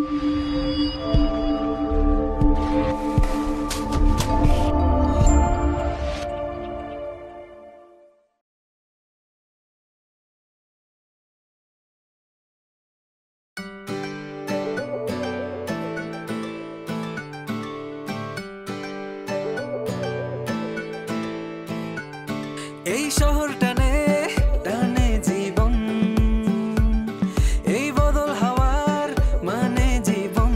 এই শহর টানে টানে জীবন, এই বদল হওয়ার মানে জীবন।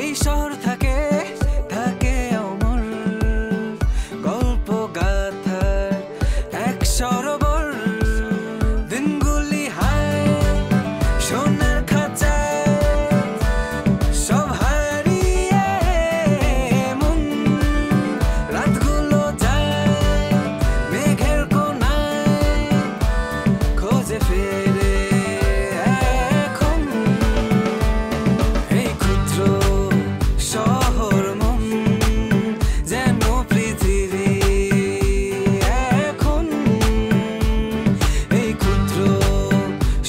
এই শহর থাকে থাকে অমর, গল্প গাথার এক সরোবর। দিনগুলি হায় সোনার খাঁচায়, সব হারিয়ে মন। রাতগুলো যায় মেঘের কোনায়, খোঁজে ফেরে এখন। এই ক্ষুদ্র শহর মন যেন পৃথিবী এখন। এই ক্ষুদ্র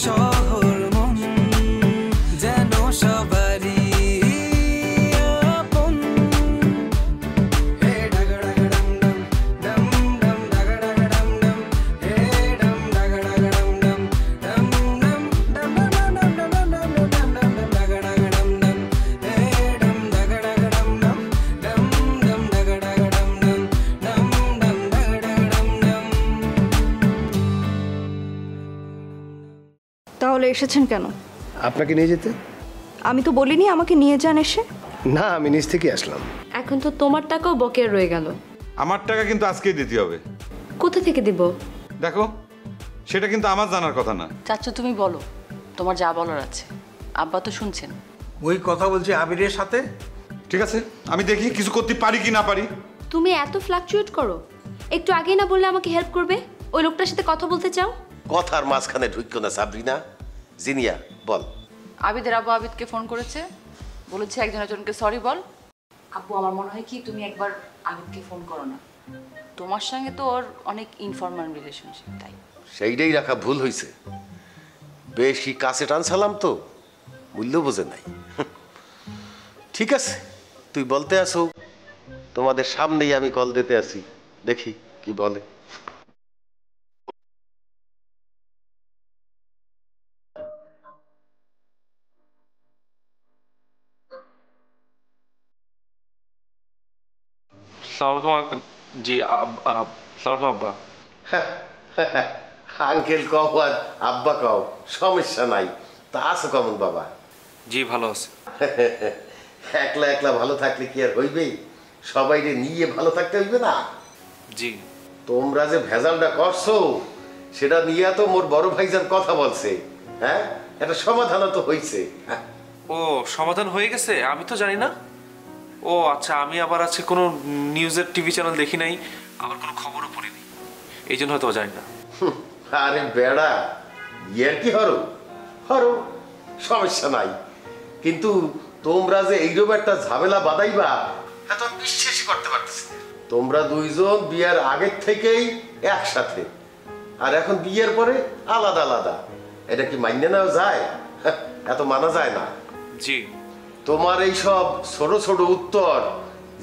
শহর মন যেন সবারই আপন। হে ডাগা ডাগা ডাম ডাম, ডাম ডাম ডাগা ডাগা ডাম ডাম, হে ডাম ডাগা ডাগা ডাম ডাম, ডাম ডাম ডাম ডাম ডাম ডাম ডাম ডাম ডাম ডাম ডাগা ডাগা ডাম ডাম, হে ডাম ডাগা ডাগা ডাম ডাম, ডাম ডাম ডাগা ডাগা ডাম ডাম, ডাম ডাম ডাগা ডাগা ডাম ডাম। তাহলে এসেছেন কেন? আপনাকে নিয়ে যেতে? আমি তো বলিনি আমাকে নিয়ে যান এসে। না, আমি নিজ থেকে আসলাম। এখন তো তোমার টাকাও বকেয়া রয়ে গেল। আমার টাকা কিন্তু আজকেই দিতে হবে। কোথা থেকে দিব? দেখো, সেটা কিন্তু আমার জানার কথা না। চাচু তুমি বলো, তোমার যা বলার আছে। আব্বা তো শুনছেন। ওই কথা বলছি আবিরের সাথে। ঠিক আছে, আমি দেখি কিছু করতে পারি কি না পারি। তুমি এত ফ্লাকচুয়েট করো? একটু আগেই না বললে আমাকে হেল্প করবে? ওই লোকটার সাথে কথা বলতে চাও? কথার মাঝখানে ঢুকো না সাবরিনা। জিনিয়া বল। আবিদের আব্বু আবিদকে ফোন করেছে, বলেছে একজন একজনকে সরি বল। আব্বু আমার মনে হয় কি তুমি একবার আবিদকে ফোন করো না, তোমার সঙ্গে তো ওর অনেক ইনফর্মাল রিলেশনশিপ, তাই। সেইটাই রাখা ভুল হয়েছে। বেশি কাছে টানছালাম তো, মূল্য বোঝে নাই। ঠিক আছে, তুই বলতে আসো, তোমাদের সামনেই আমি কল দিতে আসি, দেখি কি বলে। জি আব্বা। আঙ্কেল কও আর আব্বা কও, সমস্যা নাই। তা আছো কেমন বাবা? জি ভালো আছে। একলা একলা ভালো থাকলে কি আর হইবে? সবাইরে নিয়ে ভালো থাকতে হইবে না? জি। তোমরা যে ভেজালটা করছো সেটা নিয়ে তো মোর বড় ভাইজান কথা বলছে। হ্যাঁ, একটা সমাধান তো হয়েছে। ও সমাধান হয়ে গেছে? আমি তো জানি না। ও আচ্ছা, আমি আবার আছে কোনো নিউজের টিভি চ্যানেল দেখি নাই, আবার কোনো খবরও পড়িনি, এই জন্য হয়তো জানি না। আরে বেড়া, ইয়ের কি হরো হরো, সমস্যা নাই। কিন্তু তোমরা যে এইরকম একটা ঝামেলা বাঁধাইবা এত বিশ্বাসই করতে পারতেছি না। তোমরা দুইজন বিয়ের আগের থেকেই একসাথে, আর এখন বিয়ের পরে আলাদা আলাদা। এটা কি মাইনে নেওয়া যায়? এত মানা যায় না। জি। তোমার এই সব ছোট ছোট উত্তর,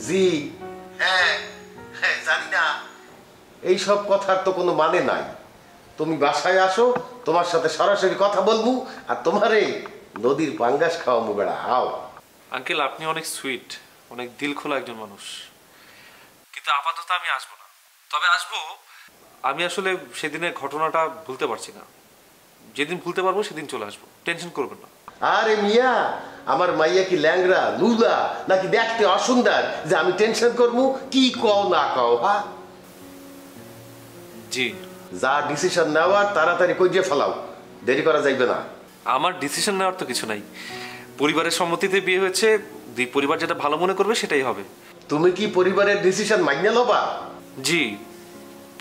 জি হ্যাঁ হ্যাঁ জানি না, এই সব কথার তো কোনো মানে নাই। তুমি বাসায় আসো, তোমার সাথে সরাসরি কথা বলবো, আর তোমারে নদীর পাঙ্গাস খাওয়াবো। বেড়া আও। আঙ্কেল আপনি অনেক সুইট, অনেক দিল খোলা একজন মানুষ, কিন্তু আপাতত আমি আসবো না। তবে আসবো, আমি আসলে সেদিনের ঘটনাটা ভুলতে পারছি না। যেদিন ভুলতে পারবো সেদিন চলে আসবো, টেনশন করবেন না। আরে মিয়া, আমার মাইয়া কি ল্যাংরা লুলা নাকি দেখতে অসুন্দর যে আমি টেনশন করবো? কি কও না কও? হ্যাঁ জি। যা ডিসিশন নেওয়ার তাড়াতাড়ি কইরে ফেলাও, দেরি করা যাইবে না। আমার ডিসিশন নেওয়ার তো কিছু নাই, পরিবারের সম্মতিতে বিয়ে হয়েছে, দুই পরিবার যেটা ভালো মনে করবে সেটাই হবে। তুমি কি পরিবারের ডিসিশন মাইনে লবা? জি,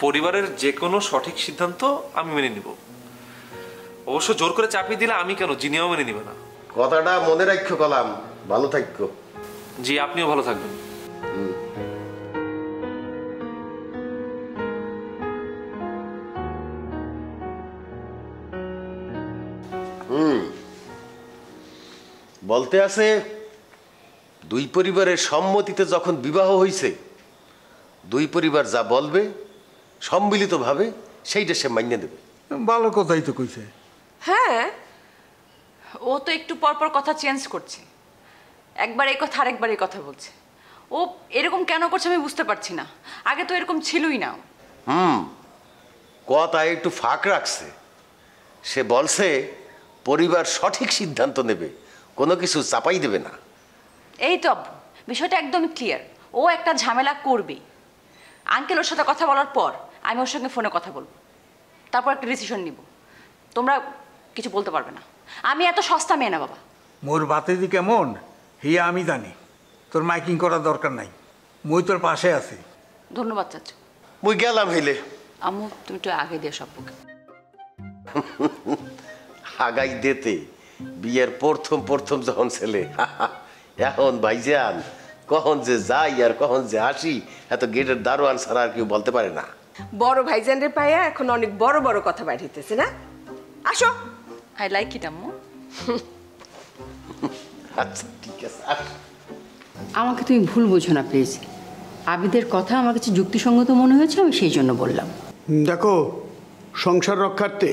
পরিবারের যে কোনো সঠিক সিদ্ধান্ত আমি মেনে নিব। অবশ্য জোর করে চাপিয়ে দিলে আমি কেন, জিনিয়াও মেনে নিবে না। কথাটা মনে রাখো কলাম। ভালো থাকো। জি, আপনিও ভালো থাকবেন। বলতে আছে দুই পরিবারের সম্মতিতে যখন বিবাহ হয়েছে, দুই পরিবার যা বলবে সম্মিলিতভাবে সেইটা সে মান্য দেবে। ভালো কথাই তো কইছে। হ্যাঁ, ও তো একটু পর পর কথা চেঞ্জ করছে, একবার এই কথা আরেকবার এই কথা বলছে। ও এরকম কেন করছে আমি বুঝতে পারছি না, আগে তো এরকম ছিলই না। কথা একটু ফাঁক রাখছে। সে বলছে পরিবার সঠিক সিদ্ধান্ত নেবে, কোনো কিছু চাপাই দেবে না। এই তো আব্বু, বিষয়টা একদমই ক্লিয়ার। ও একটা ঝামেলা করবেই। আঙ্কেল ওর সাথে কথা বলার পর আমি ওর সঙ্গে ফোনে কথা বলবো, তারপর একটা ডিসিশন নিব। তোমরা কিছু বলতে পারবে না, আমি এত সস্তা মেয়ে না বাবা। মোর বাতেদি কেমন হিয়া আমি জানি, তোর মাইকিং করার দরকার নাই, মই তোর পাশে আছি। ধন্যবাদ চাচু। মুই গেলাম হইলে। আম্মু তুমি একটু আগে দিয়ে সব্বকে। আগাই দিতে বিয়ের প্রথম যখন ছেলে, এখন ভাইজান কখন যে যাই আর কখন যে আসি এত গেটের দারোয়ান ছাড়া আর কেউ বলতে পারে না। বড় ভাইজানের পায়া এখন অনেক বড় বড় কথা বাইরেছে না। আসো। আই লাইক ইট আম্মু। আচ্ছা ঠিক আছে। আমাকে তুমি ভুল বোঝো না প্লিজ। আবিদের কথা আমার কাছে যুক্তিসঙ্গত মনে হয়েছে, আমি সেই জন্য বললাম। দেখো, সংসার রক্ষার্থে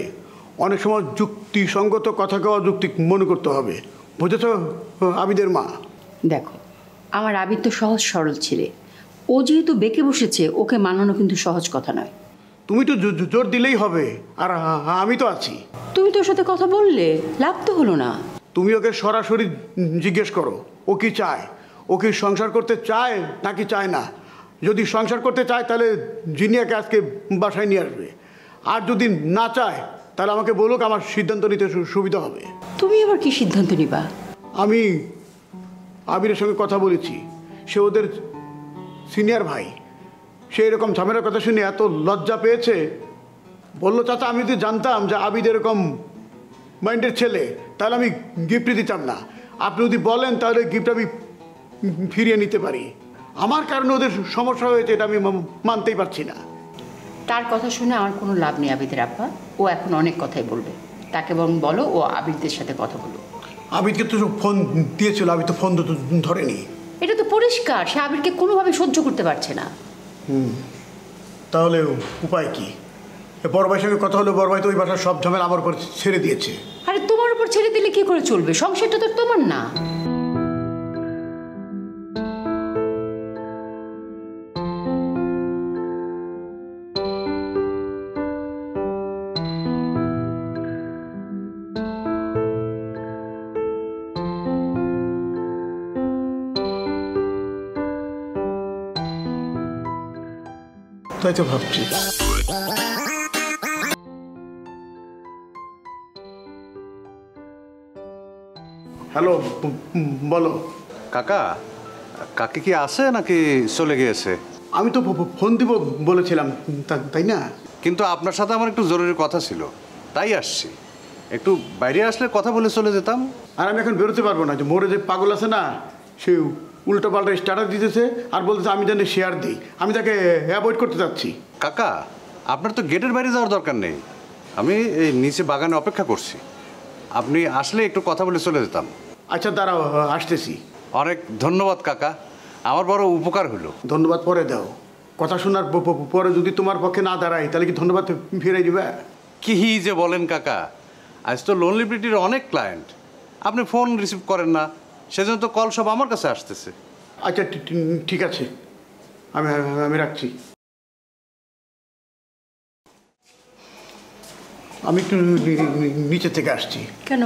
অনেক সময় যুক্তিসঙ্গত কথাকে অযৌক্তিক মনে করতে হবে, বুঝেছ আবিদের মা? দেখো, আমার আবিদ তো সহজ সরল ছেলে, ও যেহেতু বেঁকে বসেছে ওকে মানানো কিন্তু সহজ কথা নয়। তুমি তো জোর দিলেই হবে, আর আমি তো আছি। তুমি তোর সাথে কথা বললে, লাভ তো হলো না। তুমি ওকে সরাসরি জিজ্ঞেস করো ও কি চায়, ও কি সংসার করতে চায় নাকি চায় না। যদি সংসার করতে চায় তাহলে জিনিয়াকে আজকে বাসায় নিয়ে আসবে, আর যদি না চায় তাহলে আমাকে বলুক, আমার সিদ্ধান্ত নিতে সুবিধা হবে। তুমি আবার কি সিদ্ধান্ত নিবা? আমি আবিরের সঙ্গে কথা বলেছি, সে ওদের সিনিয়র ভাই, সে এরকম ঝামেলার কথা শুনে এত লজ্জা পেয়েছে, বললো চাচা আমি যদি জানতাম যে আবিদ এরকম মাইন্ডের ছেলে তাহলে আমি গিফটই দিতাম না, আপনি যদি বলেন তাহলে গিফট আমি ফিরিয়ে নিতে পারি। আমার কারণে ওদের সমস্যা হয়েছে, এটা আমি মানতেই পারছি না। তার কথা শুনে আমার কোনো লাভ নেই আবিদের আব্বা, ও এখন অনেক কথাই বলবে, তাকে বরং বলো ও আবিদদের সাথে কথা বলো। আবিদকে তো ফোন দিয়েছিল, আবিদ তো ফোন ধরেনি। এটা তো পরিষ্কার সে আবিরকে কোনোভাবে সহ্য করতে পারছে না। তাহলে উপায় কি? বড় ভাইয়ের সঙ্গে কথা হলো, বড় ভাই তো ওই বাসার সব ঝামেলা আমার উপর ছেড়ে দিয়েছে। আরে তোমার উপর ছেড়ে দিলে কি করে চলবে? সংসারটা তো তোমার না। তাই তো ভাবছি। হ্যালো, বলো। কাকা, কাকে কি আছে নাকি চলে গিয়েছে? আমি তো ফোন দিব বলেছিলাম, তাই না? কিন্তু আপনার সাথে আমার একটু জরুরি কথা ছিল, তাই আসছি। একটু বাইরে আসলে কথা বলে চলে যেতাম। আর আমি এখন বেরোতে পারবো না, যে মোড়ে যে পাগল আছে না, সে উল্টো পাল্টা স্টার্টার দিতেছে আর বলতেছে আমি জানি শেয়ার দিই, আমি তাকে অ্যাভয়েড করতে চাচ্ছি। কাকা, আপনার তো গেটের বাইরে যাওয়ার দরকার নেই, আমি এই নিচে বাগানে অপেক্ষা করছি। আপনি আসলে একটু কথা বলে চলে যেতাম। আচ্ছা দাঁড়াও, আসতেছি। অনেক ধন্যবাদ কাকা, আমার বড় উপকার হলো। ধন্যবাদ পরে দাও, কথা শোনার পরে যদি তোমার পক্ষে না দাঁড়াই তাহলে কি ধন্যবাদ ফিরে দিবে? কি যে বলেন কাকা, আজ তো লোনলি ব্রিটির অনেক ক্লায়েন্ট, আপনি ফোন রিসিভ করেন না, সেজন্য তো কল সব আমার কাছে আসতেছে। আচ্ছা ঠিক আছে, আমি রাখছি। আমি একটু নিচে থেকে আসছি। কেন?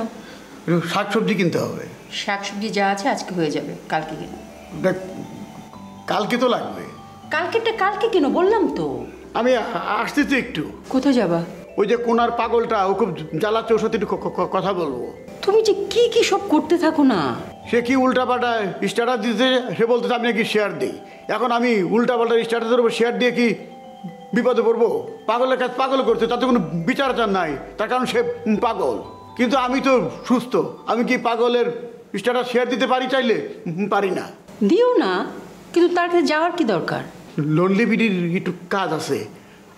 শাকসবজি কিনতে হবে। শাকসবজি যা আছে আজকে হয়ে যাবে, কালকে কিনো। কালকে তো লাগবে। কালকেরটা কালকে কিনো বললাম তো। আমি আসতেছি একটু। কোথায় যাবা? ওই যে কোনার পাগলটা, ও খুব জ্বালাচ্ছে, ওর সাথে একটু কথা বলবো। তুমি যে কি সব করতে থাকো না। সে কি উল্টাপাল্টা স্ট্যাটাস দিতে, সে বলতেছে আমি নাকি শেয়ার দিই। এখন আমি উল্টাপাল্টা স্ট্যাটাসের উপর শেয়ার দিয়ে কি বিপদে পড়বো? পাগলের কাজ পাগল করছে, তাতে কোনো বিচার আচার নাই, তার কারণ সে পাগল। কিন্তু আমি তো সুস্থ, আমি কি পাগলের স্ট্যাটাস শেয়ার দিতে পারি? চাইলে পারি না। দিও না, কিন্তু তার কাছে যাওয়ার কি দরকার? লোনলি বিডির একটু কাজ আছে,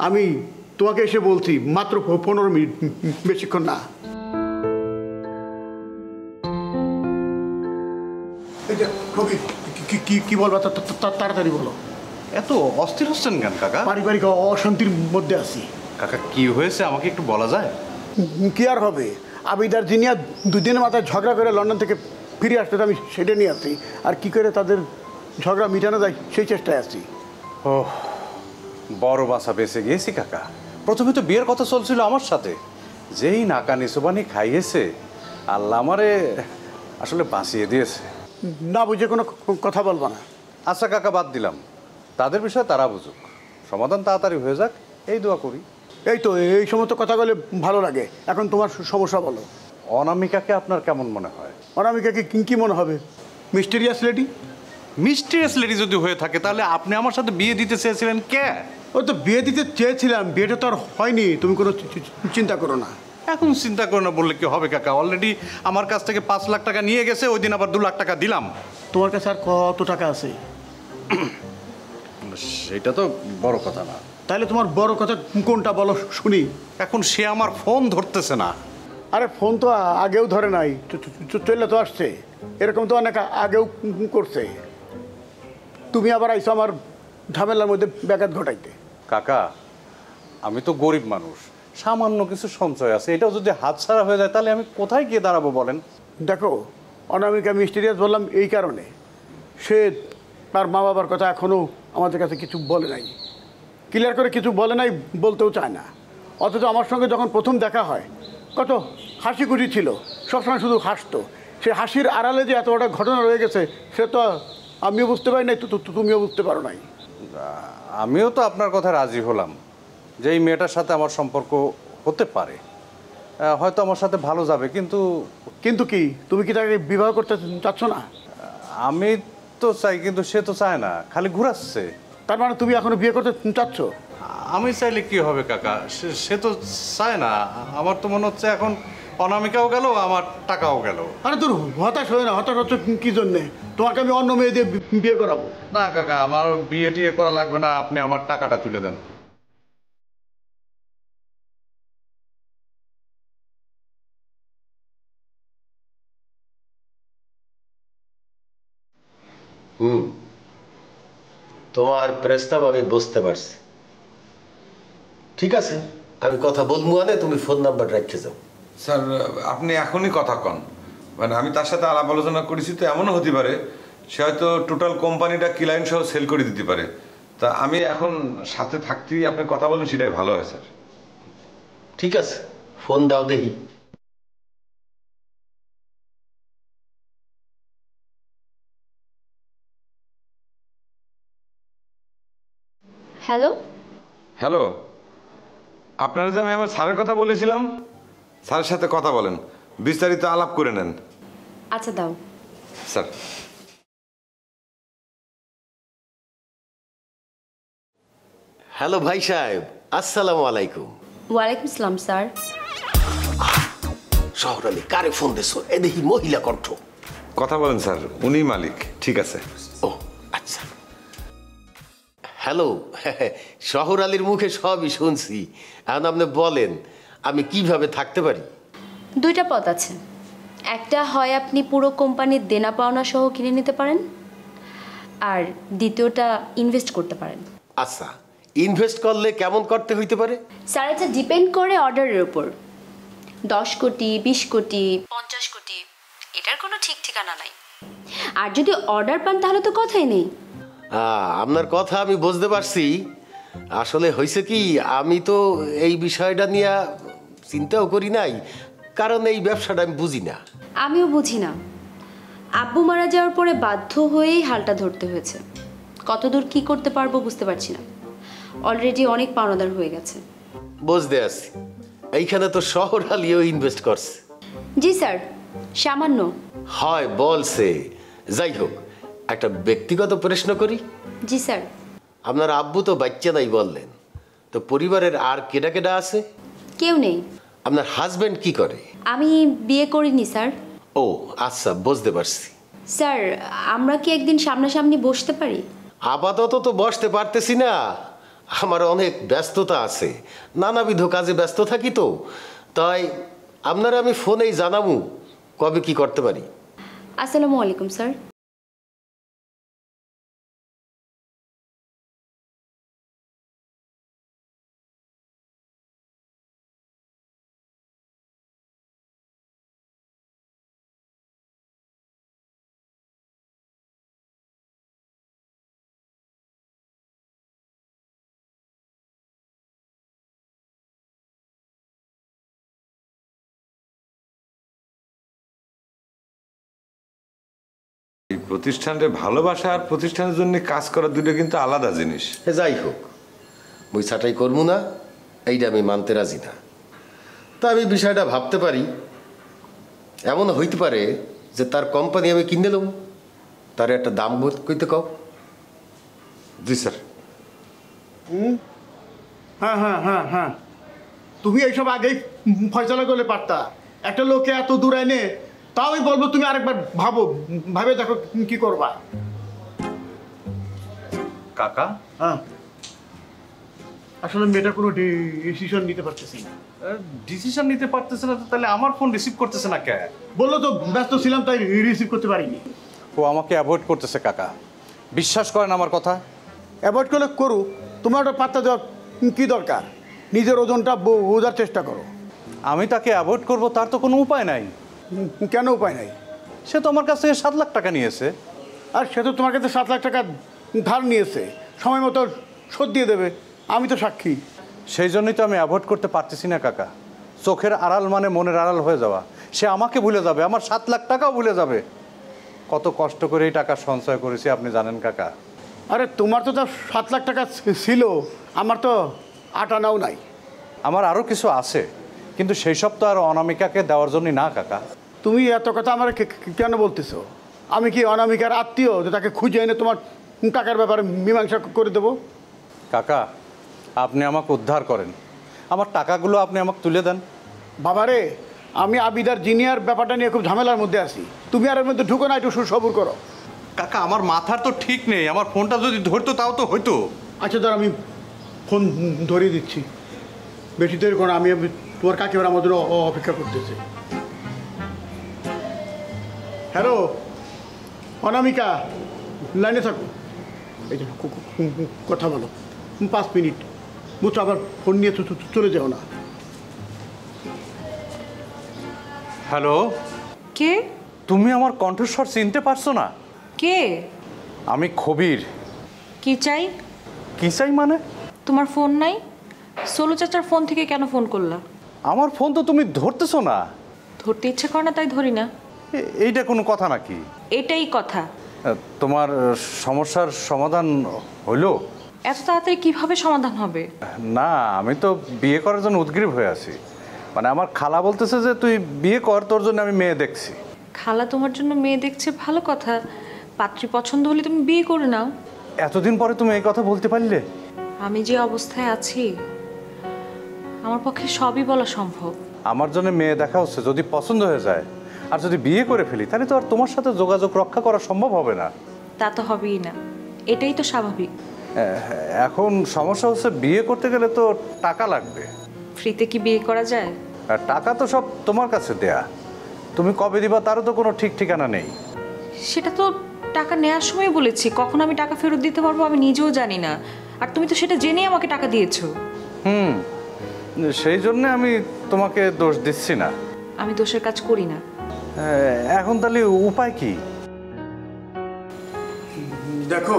আমি তোমাকে এসে বলছি, মাত্র 15 মিনিট, বেশিক্ষণ না। এই যে কবি কি বলবা তাড়াতাড়ি বলো। এত অস্থির হচ্ছেন কেন কাকা? পারিবারিক অশান্তির মধ্যে আছি। কাকা কি হয়েছে আমাকে একটু বলা যায়? কি আর হবে, আবিদার জিনিয়া 2 দিনের মাথায় ঝগড়া করে লন্ডন থেকে ফিরে আসতে আমি সেটা নিয়ে আসছি। আর কি করে তাদের ঝগড়া মিটানো যায় সেই চেষ্টায় আছি। ও বড় বাসা বেঁচে গিয়েছি কাকা। প্রথমে তো বিয়ের কথা চলছিল আমার সাথে, যেই নাকানি সোবানি খাইয়েছে আল্লাহ আমারে আসলে বাঁচিয়ে দিয়েছে। না বুঝে কোনো কথা বলবো না। আচ্ছা কাকা বাদ দিলাম, তাদের বিষয়ে তারা বুঝুক, সমাধান তাড়াতাড়ি হয়ে যাক এই দোয়া করি। এই তো এই সমস্ত কথা বলে ভালো লাগে। এখন তোমার সমস্যা বলো। অনামিকাকে আপনার কেমন মনে হয়? অনামিকাকে কি মনে হবে? Mysterious lady. মিস্টেরিয়াস লেডি যদি হয়ে থাকে তাহলে আপনি আমার সাথে বিয়ে দিতে চেয়েছিলেন কে? ও তো বিয়ে দিতে চেয়েছিলাম, বিয়েটা তো আর হয়নি, তুমি কোনো চিন্তা করো না। এখন চিন্তা করো না বললে কি হবে কাকা? অলরেডি আমার কাছ থেকে 5 লাখ টাকা নিয়ে গেছে, ওই দিন আবার 2 লাখ টাকা দিলাম। তোমার কাছে আর কত টাকা আছে? সেটা তো বড় কথা না। তাহলে তোমার বড় কথা কোনটা বলো শুনি। এখন সে আমার ফোন ধরতেছে না। আরে ফোন তো আগেও ধরে নাই, চলে তো আসছে, এরকম তো অনেক আগেও করছে। তুমি আবার আইসো আমার ঝামেলার মধ্যে ব্যাঘাত ঘটাইতে। কাকা আমি তো গরিব মানুষ, সামান্য কিছু সঞ্চয় আছে, এটাও যদি হাতছাড়া হয়ে যায় তাহলে আমি কোথায় গিয়ে দাঁড়াবো বলেন? দেখো অনামিকা মিস্টেরিয়াস বললাম এই কারণে, সে তার মা বাবার কথা এখনও আমাদের কাছে কিছু বলে নাই, ক্লিয়ার করে কিছু বলে নাই, বলতেও চায় না। অথচ আমার সঙ্গে যখন প্রথম দেখা হয় কত হাসি খুশি ছিল, সবসময় শুধু হাসতো। সে হাসির আড়ালে যে এত বড় ঘটনা রয়ে গেছে সে তো আমিও বুঝতে পারি নাই, তুমিও বুঝতে পারো নাই। আমিও তো আপনার কথা রাজি হলাম যে এই মেয়েটার সাথে আমার সম্পর্ক হতে পারে, হয়তো আমার সাথে ভালো যাবে। কিন্তু কিন্তু কি, তুমি কি তাকে বিবাহ করতে চাচ্ছ না? আমি তো চাই, কিন্তু সে তো চায় না, খালি ঘুরাচ্ছে। তার মানে তুমি এখনো বিয়ে করতে চাচ্ছ? আমি চাইলে কি হবে কাকা, সে তো চায় না। আমার তো মনে হচ্ছে এখন অনামিকাও গেল, আমার টাকাও গেল। আরে তোর হতাশ হয়ে না, হতাশ হচ্ছে কি জন্যে? তোমাকে আমি অন্য মেয়ে দিয়ে বিয়ে করাবো। না কাকা, আমার বিয়ে টিয়ে করা লাগবে না, আপনি আমার টাকাটা তুলে দেন। তোমার প্রস্তাব আমি বুঝতে পারছি। ঠিক আছে, আমি কথা বলবো, আনে তুমি ফোন নাম্বার রেখে যাও। স্যার আপনি এখনই কথা কন, মানে আমি তার সাথে আলাপ আলোচনা করেছি, তো এমনও হতে পারে সে হয়তো টোটাল কোম্পানিটা ক্লায়েন্ট সহ সেল করে দিতে পারে। তা আমি এখন সাথে থাকতেই আপনি কথা বলেন, সেটাই ভালো হয় স্যার। ঠিক আছে, ফোন দাও দেখি। হ্যালো হ্যালো, আপনারা যে আমি আমার স্যারের কথা বলেছিলাম, স্যারের সাথে কথা বলেন, বিস্তারিত আলাপ করে নেন। আচ্ছা দাও স্যার। হ্যালো ভাই সাহেব, আসসালামু আলাইকুম। ওয়ালাইকুম আসসালাম স্যার। শহর আলী কারে ফোন দিছো? এ দেখি মহিলা কণ্ঠ। কথা বলেন স্যার, উনি মালিক। ঠিক আছে। ও আচ্ছা। হ্যালো, শহর আলীর মুখে সবই শুনছি। এখন আপনি বলেন আমি কিভাবে থাকতে পারি? 2টা পথ আছে। একটা হয় আপনি পুরো কোম্পানির দেনা পাওনা সহ কিনে নিতে পারেন, আর দ্বিতীয়টা ইনভেস্ট করতে পারেন। আচ্ছা, ইনভেস্ট করলে কেমন করতে হইতে পারে? স্যার এটা ডিপেন্ড করে অর্ডারের উপর। 10 কোটি, 20 কোটি, 50 কোটি, এটার কোনো ঠিক ঠিকানা নাই। আর যদি অর্ডার পান তাহলে তো কথাই নেই। আপনার কথা আমি বুঝতে পারছি। আসলে হয়েছে কি, আমি তো এই বিষয়টা নিয়ে চিন্তাও করি নাই, কারণ এই ব্যবসাটা আমি বুঝি না। আমিও বুঝি না। আব্বু মারা যাওয়ার পরে বাধ্য হয়েই হালটা ধরতে হয়েছে। কতদূর কি করতে পারবো বুঝতে পারছি না। অলরেডি অনেক পাওনাদার হয়ে গেছে। বুঝতে আসছি। এইখানে তো শহর আলিও ইনভেস্ট করছে। জি স্যার, সামান্য। হয় বলছে। যাই হোক, একটা ব্যক্তিগত প্রশ্ন করি। জি স্যার। আপনার আব্বু তো বাচ্চা নাই বললেন, তো পরিবারের আর কেডা কেডা আছে? কেউ নেই। আপনার হাজবেন্ড কি করে? আমি বিয়ে করিনি স্যার। ও আচ্ছা, বুঝতে পারছি। স্যার আমরা কি একদিন সামনাসামনি বসতে পারি? আপাতত তো বসতে পারতেছি না, আমার অনেক ব্যস্ততা আছে, নানাবিধ কাজে ব্যস্ত থাকি, তো তাই আপনারা আমি ফোনেই জানাবো কবে কি করতে পারি। আসসালামু আলাইকুম স্যার। প্রতিষ্ঠানটা ভালোবাসা আর প্রতিষ্ঠানের জন্য কাজ করা দুটো কিন্তু আলাদা জিনিস। যাই হোক, মুই ছাটাই করবো না, এইটা আমি মানতে রাজি না। তা আমি বিষয়টা ভাবতে পারি, এমন হইতে পারে যে তার কোম্পানি আমি কিনে নেব, তার একটা দাম কইতে কও। জি স্যার। হ্যাঁ হ্যাঁ হ্যাঁ হ্যাঁ, তুমি এইসব আগেই ফয়সালা করলে পারতা। একটা লোকে এত দূর এনে, তাও আমি বলবো তুমি আরেকবার ভাবো, ভাবে দেখো কি করবা। কাকা, হ্যাঁ, আসলে মেয়েটা কোনো ডিসিশন নিতে পারতেছি না। ডিসিশন নিতে পারতেছে না তো তাহলে আমার ফোন রিসিভ করতেছে না কে? বললো তো ব্যস্ত ছিলাম তাই রিসিভ করতে পারিনি। ও আমাকে অ্যাভয়েড করতেছে কাকা, বিশ্বাস করেন আমার কথা। অ্যাভয়েড করলে করুক, তোমার ওটা পাত্তা দেওয়ার কী দরকার? নিজের ওজনটা বোঝার চেষ্টা করো। আমি তাকে অ্যাভয়েড করব তার তো কোনো উপায় নাই। কেন উপায় নাই? সে তো আমার কাছ থেকে 7 লাখ টাকা নিয়েছে। আর সে তো তোমার কাছে 7 লাখ টাকা ধার নিয়েছে, সময় মতো শোধ দিয়ে দেবে, আমি তো সাক্ষী। সেই জন্যই তো আমি অ্যাভয়েড করতে পারতেছি না কাকা। চোখের আড়াল মানে মনের আড়াল হয়ে যাওয়া। সে আমাকে ভুলে যাবে, আমার 7 লাখ টাকাও ভুলে যাবে। কত কষ্ট করে এই টাকা সঞ্চয় করেছি আপনি জানেন কাকা। আরে তোমার তো তার 7 লাখ টাকা ছিল, আমার তো 8 আনাও নাই। আমার আরও কিছু আছে, কিন্তু সেই সব তো আর অনামিকাকে দেওয়ার জন্যই না কাকা। তুমি এত কথা আমার কেন বলতেছো? আমি কি অনামিকার আত্মীয় যে তাকে খুঁজে এনে তোমার টাকার ব্যাপারে মীমাংসা করে দেবো? কাকা, আপনি আমাকে উদ্ধার করেন, আমার টাকাগুলো আপনি আমাকে তুলে দেন। বাবারে, আমি আবিদার জিনিয়ার ব্যাপারটা নিয়ে খুব ঝামেলার মধ্যে আছি, তুমি আর এর মধ্যে ঢুকো না, একটু সবুর করো। কাকা, আমার মাথার তো ঠিক নেই, আমার ফোনটা যদি ধরতো তাও তো হইতো। আচ্ছা ধর, আমি ফোন ধরিয়ে দিচ্ছি, বেশি দেরি করো, আমি তোমার কাকিমার আমাদের অপেক্ষা করতেছে। হ্যালো অনামিকা, লাইনে থাকো, এই যে কথা বলো 5 মিনিট, বুঝছো? আবার ফোন নিয়ে চলে যাও না। হ্যালো, কে? তুমি আমার কণ্ঠস্বর চিনতে পারছো না? কে? আমি খবির। কি চাই? কি চাই মানে? তোমার ফোন নাই? সোলো চাচার ফোন থেকে কেন ফোন করলা? আমার ফোন তো তুমি ধরতেছো না। ধরতে ইচ্ছে করে না তাই ধরি না। এইটা কোনো কথা নাকি? এটাই কথা। তোমার সমস্যার সমাধান হইলো? এত তাড়াতাড়ি কিভাবে সমাধান হবে? না, আমি তো বিয়ে করার জন্য উদগ্রীব হয়ে আছি। মানে আমার খালা বলতেছে যে তুই বিয়ে কর, তোর জন্য আমি মেয়ে দেখছি। খালা তোমার জন্য মেয়ে দেখছে, ভালো কথা। পাত্রী পছন্দ হলে তুমি বিয়ে করে নাও। এতদিন পরে তুমি এই কথা বলতে পারলে? আমি যে অবস্থায় আছি, আমার পক্ষে সবই বলা সম্ভব। আমার জন্য মেয়ে দেখা হচ্ছে, যদি পছন্দ হয়ে যায় আর যদি বিয়ে করে ফেলি তাহলে তো আর তোমার সাথে যোগাযোগ রক্ষা করা সম্ভব হবে না। তা তো হবেই না, এটাই তো স্বাভাবিক। এখন সমস্যা হচ্ছে বিয়ে করতে গেলে তো টাকা লাগবে। ফ্রিতে কি বিয়ে করা যায়? আর টাকা তো সব তোমার কাছে দেয়া, তুমি কবে দিবা তারও তো কোনো ঠিক ঠিকানা নেই। সেটা তো টাকা নেওয়ার সময় বলেছি, কখন আমি টাকা ফেরত দিতে পারবো আমি নিজেও জানি না। আর তুমি তো সেটা জেনেই আমাকে টাকা দিয়েছো। সেই জন্য আমি তোমাকে দোষ দিচ্ছি না। আমি দোষের কাজ করি না। এখন তাহলে উপায় কি? দেখো,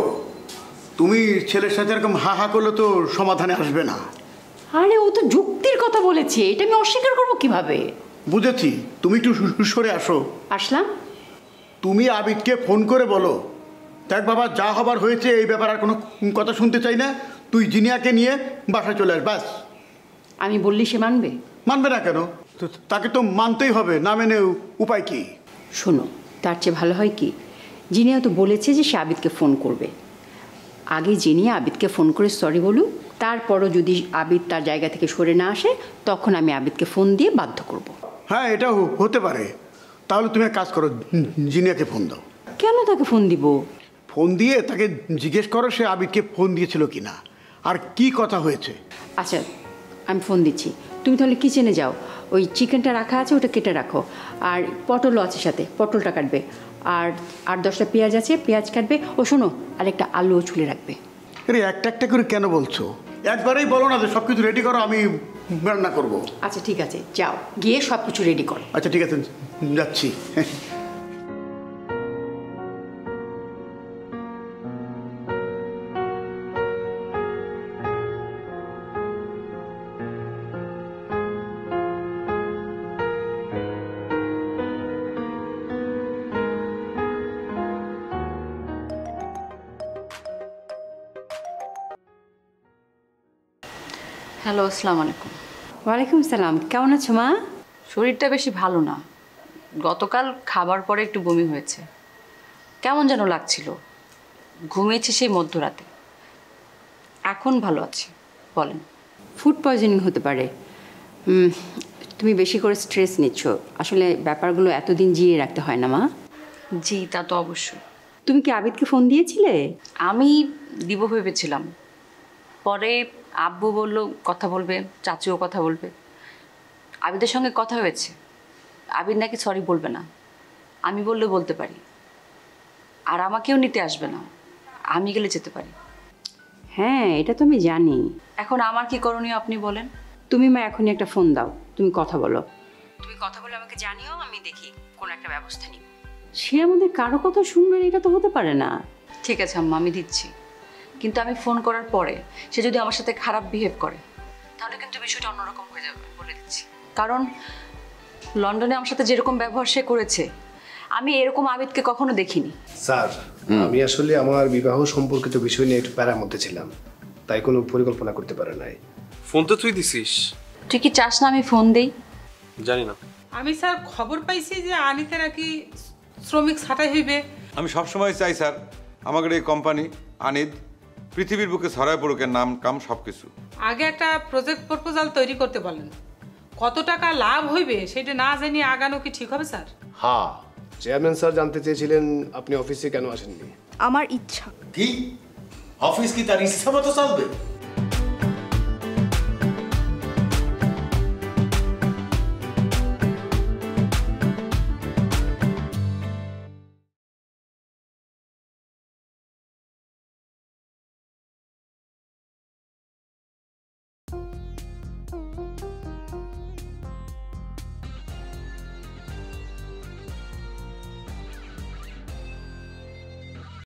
তুমি ছেলের সাথে এরকম হা হা করলে তো সমাধানে আসবে না। আরে ও তো যুক্তির কথা বলেছে, এটা আমি অস্বীকার করবো কিভাবে? বুঝেছি, তুমি একটু সরে আসো। আসলাম। তুমি আবিদকে ফোন করে বলো, দেখ বাবা, যা হবার হয়েছে, এই ব্যাপারে আর কোনো কথা শুনতে চাই না, তুই জিনিয়াকে নিয়ে বাসায় চলে আস, ব্যাস। আমি বললি সে মানবে? মানবে না কেন? তাকে তো মানতেই হবে, না মেনে উপায় কি? শোনো, তার চেয়ে ভালো হয় কি, জিনিয়া তো বলেছে যে সে আবিদকে ফোন করবে। আগে জিনিয়া আবিদকে ফোন করে সরি বলুক, তারপরও যদি আবিদ তার জায়গা থেকে সরে না আসে তখন আমি আবিদকে ফোন দিয়ে বাধ্য করব। হ্যাঁ, এটা হতে পারে। তাহলে তুমি এক কাজ করো, জিনিয়াকে ফোন দাও। কেন তাকে ফোন দিব? ফোন দিয়ে তাকে জিজ্ঞেস করো সে আবিদকে ফোন দিয়েছিল কিনা আর কি কথা হয়েছে। আচ্ছা, আমি ফোন দিচ্ছি। তুমি তাহলে কিচেনে যাও, ওই চিকেনটা রাখা আছে ওটা কেটে রাখো, আর পটলও আছে সাথে, পটলটা কাটবে, আর 8-10টা পেঁয়াজ আছে, পেঁয়াজ কাটবে। ও শোনো, আর একটা আলুও ছুলে রাখবে। আরে একটা একটা করে কেন বলছো? একবারেই বলো না যে সব কিছু রেডি করো, আমি রান্না করব। আচ্ছা ঠিক আছে, যাও গিয়ে সব কিছু রেডি করো। আচ্ছা ঠিক আছে, যাচ্ছি। হ্যালো, আসসালামু আলাইকুম। ওয়ালাইকুম সালাম, কেমন আছো মা? শরীরটা বেশি ভালো না, গতকাল খাবার পরে একটু বমি হয়েছে, কেমন যেন লাগছিল, ঘুমিয়েছি সেই মধ্যরাতে, এখন ভালো আছি। বলেন। ফুড পয়জনিং হতে পারে। তুমি বেশি করে স্ট্রেস নিচ্ছ, আসলে ব্যাপারগুলো এতদিন জিয়ে রাখতে হয় না মা। জি, তা তো অবশ্যই। তুমি কি আবিদকে ফোন দিয়েছিলে? আমি দিব ভেবেছিলাম, পরে আব্বু বলল কথা বলবে, চাচিও কথা বলবে। আবিদের সঙ্গে কথা হয়েছে, আবিদ নাকি সরি বলবে না, আমি বললে বলতে পারি, আর আমাকেও নিতে আসবে না, আমি গেলে যেতে পারি। হ্যাঁ, এটা তো আমি জানি। এখন আমার কি করণীয় আপনি বলেন। তুমি মা এখনই একটা ফোন দাও, তুমি কথা বলো। তুমি কথা বলে আমাকে জানিও, আমি দেখি কোন একটা ব্যবস্থা নিব। সে আমাদের কারো কথা শুনবে না, এটা তো হতে পারে না। ঠিক আছে আম্মা, আমি দিচ্ছি, কিন্তু আমি ফোন করার পরে সে যদি আমার সাথে খারাপ বিহেভ করে তাহলে কিন্তু বিষয়টা অন্যরকম হয়ে যাবে, বলে দিচ্ছি। কারণ লন্ডনে আমার সাথে যেরকম ব্যবহার সে করেছে, আমি এরকম আবিদকে কখনো দেখিনি। স্যার, আমি আসলে আমার বিবাহ সম্পর্কিত বিষয় নিয়ে একটু প্যারার মধ্যে ছিলাম, তাই কোনো পরিকল্পনা করতে পারে নাই। ফোন তো তুই দিছিস। তুই কি চাস না আমি ফোন দেই? জানি না। আমি স্যার খবর পাইছি যে আনিতে নাকি শ্রমিক ছাঁটাই হইবে। আমি সবসময় চাই স্যার আমাদের এই কোম্পানি আনিদ পৃথিবীর বুকে ছড়ায় পড়ুক, নাম কাম সব কিছু। আগে একটা প্রজেক্ট প্রপোজাল তৈরি করতে বলেন, কত টাকা লাভ হইবে সেটা না জানিয়ে আগানো কি ঠিক হবে স্যার? হ্যাঁ, চেয়ারম্যান স্যার জানতে চেয়েছিলেন আপনি অফিসে কেন আসেননি। আমার ইচ্ছা। কি অফিস কি তার ইচ্ছা মতো চলবে?